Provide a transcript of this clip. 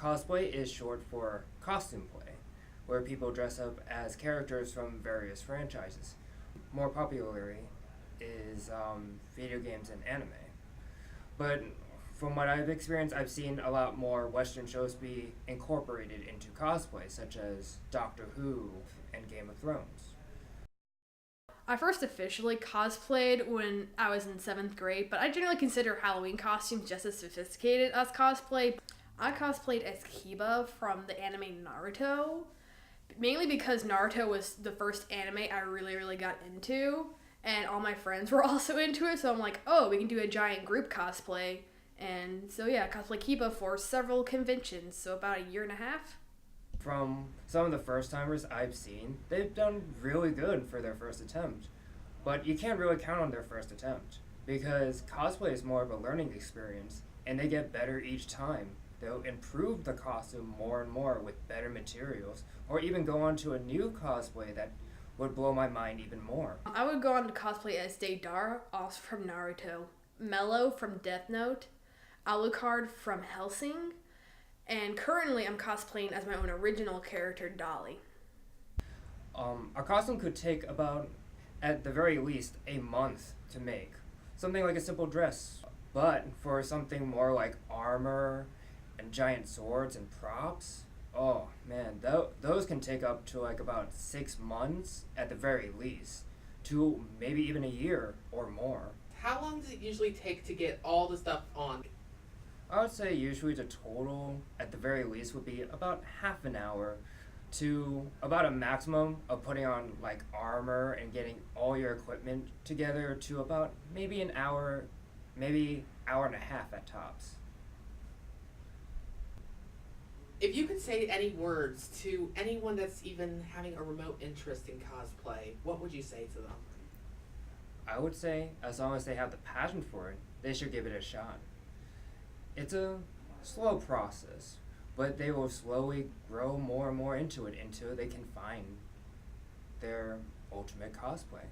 Cosplay is short for costume play, where people dress up as characters from various franchises. More popularly is video games and anime. But from what I've experienced, I've seen a lot more Western shows be incorporated into cosplay, such as Doctor Who and Game of Thrones. I first officially cosplayed when I was in 7th grade, but I generally consider Halloween costumes just as sophisticated as cosplay. I cosplayed as Kiba from the anime Naruto, mainly because Naruto was the first anime I really got into, and all my friends were also into it, so I'm like, oh, we can do a giant group cosplay. And so yeah, cosplay Kiba for several conventions, so about a year and a half. From some of the first timers I've seen, they've done really good for their first attempt. But you can't really count on their first attempt, because cosplay is more of a learning experience, and they get better each time. They'll improve the costume more and more with better materials, or even go on to a new cosplay that would blow my mind even more. I would go on to cosplay as Deidara, also from Naruto, Mello from Death Note, Alucard from Hellsing, and currently I'm cosplaying as my own original character, Dolly. A costume could take about, at the very least, a month to make. Something like a simple dress. But for something more like armor and giant swords and props, oh man, those can take up to like about 6 months at the very least, to maybe even a year or more. How long does it usually take to get all the stuff on? I would say usually the total, at the very least, would be about half an hour to about a maximum of putting on like armor and getting all your equipment together to about maybe an hour, maybe hour and a half at tops. If you could say any words to anyone that's even having a remote interest in cosplay, what would you say to them? I would say, as long as they have the passion for it, they should give it a shot. It's a slow process, but they will slowly grow more and more into it until they can find their ultimate cosplay.